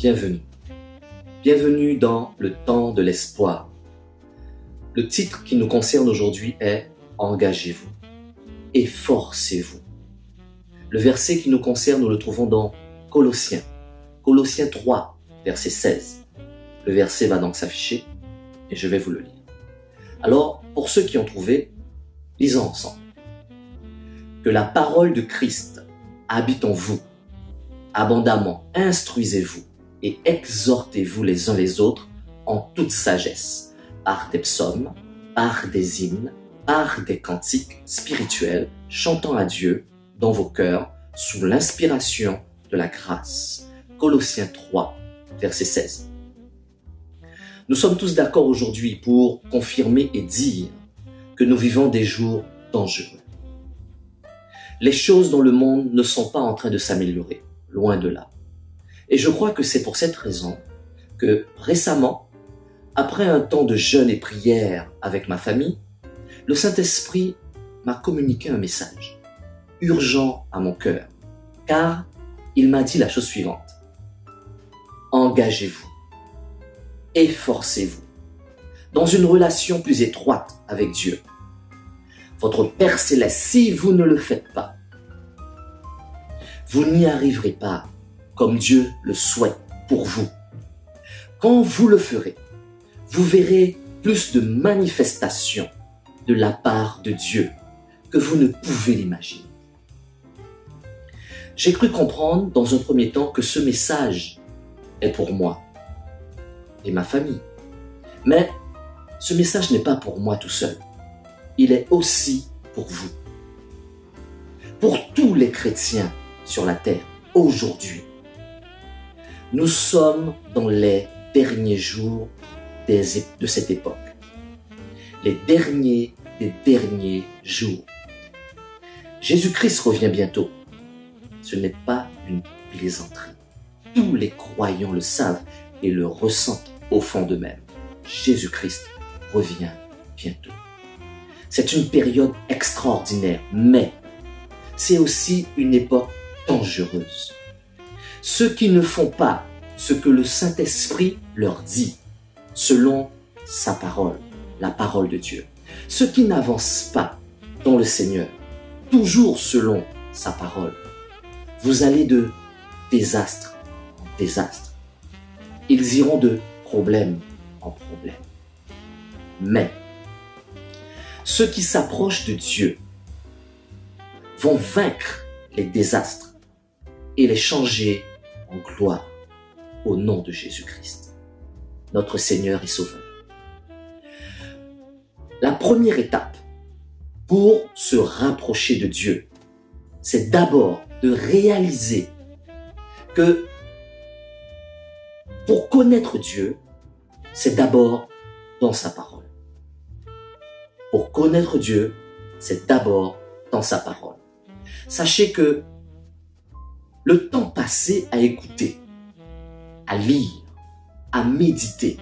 bienvenue. Bienvenue dans le temps de l'espoir. Le titre qui nous concerne aujourd'hui est « Engagez-vous, efforcez-vous ». Le verset qui nous concerne, nous le trouvons dans Colossiens. Colossiens 3, verset 16. Le verset va donc s'afficher et je vais vous le lire. Alors, pour ceux qui ont trouvé, lisons ensemble. Que la parole de Christ habite en vous, abondamment instruisez-vous et exhortez-vous les uns les autres en toute sagesse, par des psaumes, par des hymnes, par des cantiques spirituels, chantant à Dieu dans vos cœurs sous l'inspiration de la grâce. Colossiens 3, verset 16. Nous sommes tous d'accord aujourd'hui pour confirmer et dire que nous vivons des jours dangereux. Les choses dans le monde ne sont pas en train de s'améliorer, loin de là. Et je crois que c'est pour cette raison que récemment, après un temps de jeûne et prière avec ma famille, le Saint-Esprit m'a communiqué un message urgent à mon cœur, car il m'a dit la chose suivante. Engagez-vous, efforcez-vous dans une relation plus étroite avec Dieu. Votre Père Céleste, si vous ne le faites pas, vous n'y arriverez pas comme Dieu le souhaite pour vous. Quand vous le ferez, vous verrez plus de manifestations de la part de Dieu que vous ne pouvez l'imaginer. J'ai cru comprendre dans un premier temps que ce message est pour moi et ma famille. Mais ce message n'est pas pour moi tout seul. Il est aussi pour vous. Pour tous les chrétiens sur la terre, aujourd'hui. Nous sommes dans les derniers jours de cette époque. Les derniers des derniers jours. Jésus-Christ revient bientôt. Ce n'est pas une plaisanterie. Tous les croyants le savent et le ressentent au fond d'eux-mêmes. Jésus-Christ revient bientôt. C'est une période extraordinaire, mais c'est aussi une époque dangereuse. Ceux qui ne font pas ce que le Saint-Esprit leur dit, selon sa parole, la parole de Dieu. Ceux qui n'avancent pas dans le Seigneur, toujours selon sa parole, vous allez de désastre en désastre. Ils iront de problème en problème. Mais ceux qui s'approchent de Dieu vont vaincre les désastres et les changer en gloire au nom de Jésus-Christ, notre Seigneur et Sauveur. La première étape pour se rapprocher de Dieu, c'est d'abord de réaliser que pour connaître Dieu, c'est d'abord dans sa parole. Pour connaître Dieu, c'est d'abord dans sa parole. Sachez que le temps passé à écouter, à lire, à méditer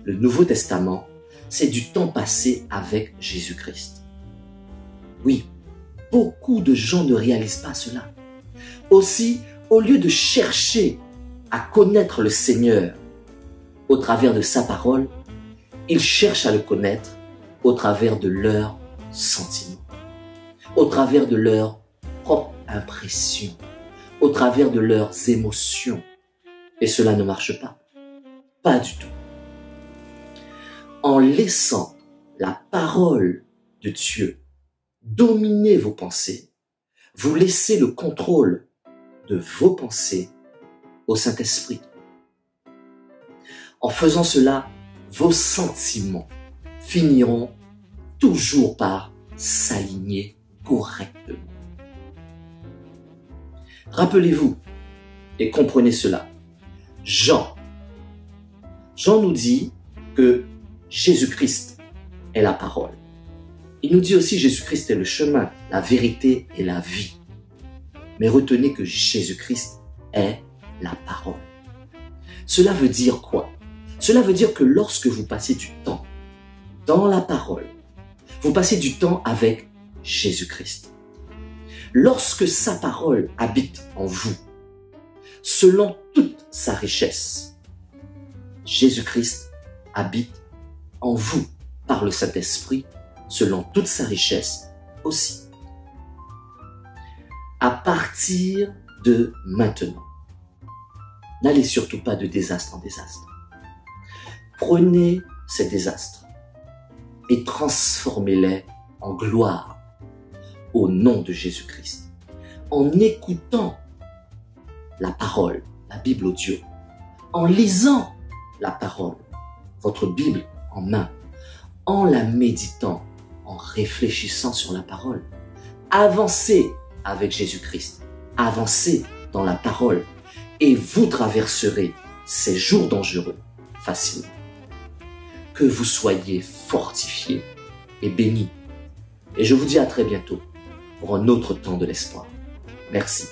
le Nouveau Testament, c'est du temps passé avec Jésus-Christ. Oui, beaucoup de gens ne réalisent pas cela. Aussi, au lieu de chercher à connaître le Seigneur au travers de sa parole, ils cherchent à le connaître au travers de leurs sentiments, au travers de leurs propres impressions, au travers de leurs émotions. Et cela ne marche pas. Pas du tout. En laissant la parole de Dieu dominer vos pensées, vous laissez le contrôle de vos pensées au Saint-Esprit. En faisant cela, vos sentiments finiront toujours par s'aligner correctement. Rappelez-vous et comprenez cela. Jean nous dit que Jésus-Christ est la parole. Il nous dit aussi que Jésus-Christ est le chemin, la vérité et la vie. Mais retenez que Jésus-Christ est la parole. Cela veut dire quoi? Cela veut dire que lorsque vous passez du temps dans la parole, vous passez du temps avec Jésus-Christ. Lorsque sa parole habite en vous, selon toute sa richesse, Jésus-Christ habite en vous par le Saint-Esprit, selon toute sa richesse aussi. À partir de maintenant, n'allez surtout pas de désastre en désastre. Prenez ces désastres et transformez-les en gloire au nom de Jésus-Christ. En écoutant la parole, la Bible audio, en lisant la parole, votre Bible en main, en la méditant, en réfléchissant sur la parole. Avancez avec Jésus-Christ, avancez dans la parole et vous traverserez ces jours dangereux facilement. Que vous soyez fortifiés et bénis. Et je vous dis à très bientôt pour un autre temps de l'espoir. Merci.